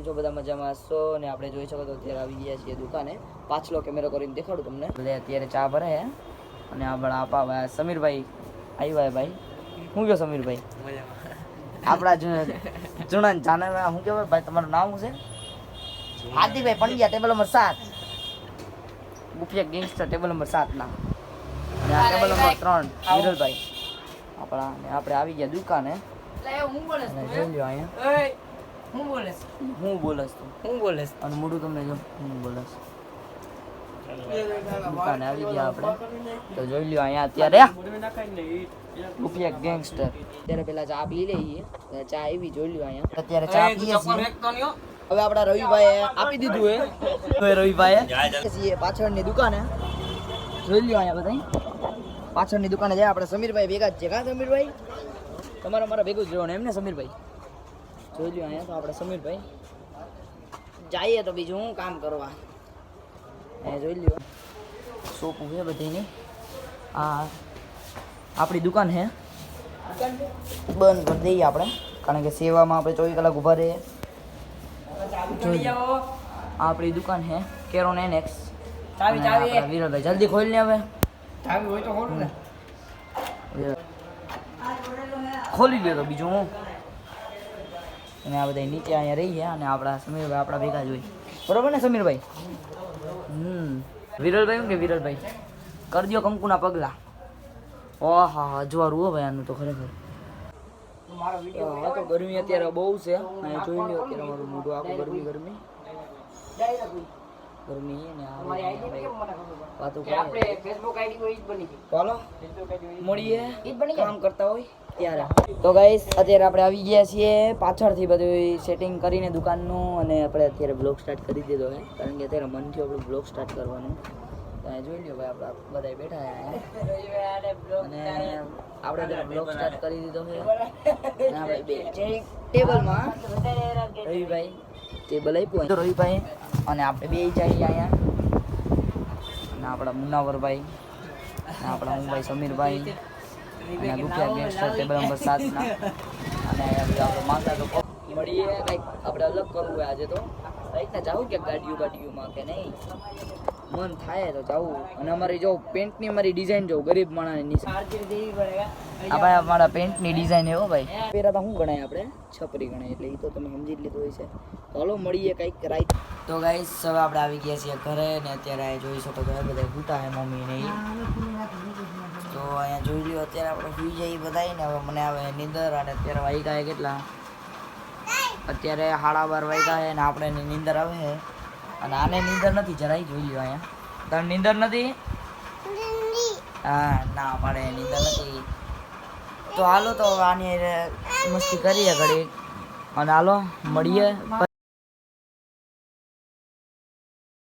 છો બધા મજામાં હશો ને આપણે જોઈ શકો તો અત્યારે આવી ગયા છીએ દુકાને પાછલો કેમેરો કરીને દેખાડું તમને એટલે અત્યારે ચા ભરે હે અને આપણા આપા સમીરભાઈ આવ્યા ભાઈ શું કહો સમીરભાઈ આપણા જૂના જાને શું કહેવાય ભાઈ તમારું નામ શું છે હાર્દિકભાઈ પંડ્યા ટેબલ નંબર 7 ગુફિયા ગેંગસ્ટર ટેબલ નંબર 7 ના અને આ ટેબલ નંબર 3 વિરલભાઈ આપણા ને આપણે આવી ગયા દુકાને હું બોલે જોઈ લ્યો અહીંયા હું બોલેસ અને મોઢું તમને જો હું બોલેસ દુકાને આવી ગયા આપણે તો જોઈ લ્યો અહીંયા અત્યારે ગુફિયા ગેંગસ્ટર અત્યારે પેલા ચા પી લઈએ ચા આવી જોઈ લ્યો અહીંયા અત્યારે ચા પીએ છીએ હવે આપણા રવિભાઈ આપી દીધું હે રવિભાઈ પાછળની દુકાને જોઈ લ્યો અહીંયા બધા પાછળની દુકાને જાય આપણે સમીરભાઈ ભેગા જ છે કા સમીરભાઈ તમારા મારા ભેગું જ રહેવાનું એમ ને સમીરભાઈ જોઈ લ્યો અહીંયા તો આપણે સમીરભાઈ જઈએ તો બીજું હું કામ કરવા અહીંયા જોઈ લ્યો શોપું છે બધીની આ આપણી દુકાન છે બંધ કરી દઈએ આપણે કારણ કે સેવામાં આપણે 24 કલાક ઊભા રહીએ આપણી દુકાન છે કેરોન એનેક્સ વિરલભાઈ જલ્દી ખોલી ને હવે ખોલી લ્યો તો બીજું હું અને આ બધા નીચે અહીંયા રહીએ અને આપણા સમીરભાઈ આપણા ભેગા જ હોય બરોબર ને સમીરભાઈ વિરલભાઈ શું કે વિરલભાઈ કરજો કંકુના પગલા ઓહા હા અજવારું હો ભાઈ આનું તો ખરેખર હા તો ગરમી અત્યારે બહુ છે અહીંયા જોઈ લ્યો અત્યારે મારું મોઢું આખું ગરમી ને વાતો આપણે ફેસબુક આઈડી હોય ઈ જ બની ગઈ ચાલો મળીએ કામ કરતા હોય ત્યારે તો ગાઈસ અત્યારે આપણે આવી ગયા છીએ પાછળથી બધું સેટિંગ કરીને દુકાનનું અને આપણે અત્યારે બ્લોગ સ્ટાર્ટ કરી દીધો છે કારણ કે અત્યારે મનથી આપણું બ્લોગ સ્ટાર્ટ કરવાનું જોઈ લ્યો ભાઈ આપણે બધા બેઠા અને આપણે અત્યારે બ્લોગ સ્ટાર્ટ કરી દીધો છે અને આપણે બે ટેબલમાં રવિભાઈ ટેબલ આપ્યું રવિભાઈ અને આપણે બે જઈએ અહીંયા અને આપણા મુનાવરભાઈ અને આપણા હું ભાઈ સમીરભાઈ અને ગુફિયા ગેંગસ્ટર ટેબલ નંબર 7 ના અને આપણે માંગતા તો મળીએ કંઈક આપણે અલગ કરવું હોય આજે તો કંઈક જાવું કે ગાડીઓમાં કે નહીં મન થાય તો જાવું અને અમારી જો પેન્ટની અમારી ડિઝાઇન જો ગરીબ માણસની આ ભાઈ અમારા પેન્ટની ડિઝાઇન એવો ભાઈ પહેલા તો શું ગણાય આપણે છપરી ગણાય એટલે એ તો તમે સમજી જ લીધું હોય છે ચાલો મળીએ કંઈક રાઈટ તો ગાઈસ હવે આપણે આવી ગયા છીએ ઘરે ને અત્યારે જોઈ શકો તો બધા ફૂટા હે મમ્મી ને તો અહીંયા જોઈ લ્યો અત્યારે આપણે સુઈ જઈએ બધાય ને હવે મને આવે નીંદર અને અત્યારે વાગ્યા કેટલા અત્યારે 12:30 વાગ્યા છે ને આપણે નીંદર આવે છે અને આને નીંદર નથી જરાય જોઈ લ્યો અહીંયા તને નીંદર નથી હા ના પાડે નીંદર નથી તો હાલો તો આની મસ્તી કરીએ ઘડી અને હાલો મળીએ